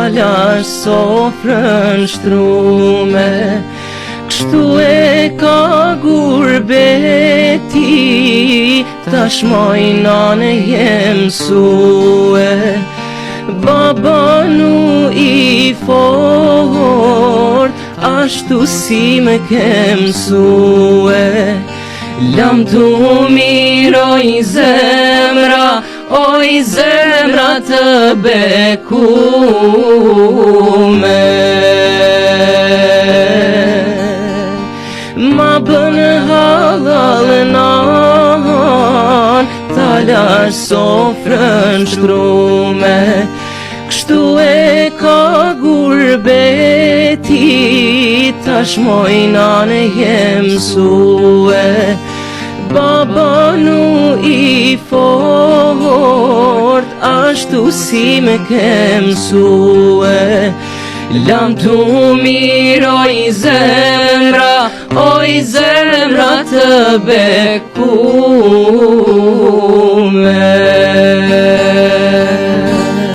Talash sofrën shtrume, kështu e ka gurbeti, tash mojnane jem sue. Baba nu i fort, ashtu si me kem sue. Lam tu miroj zemra, oj zemra të bekume. Ma bën halal nan, talash sofrën shtrume, kështu e ka gurbeti, tash mojnane jem sue. Baba nu i fort, ashtu si me kem sue. Lam tu miroj zemra, oj zemra të bekume.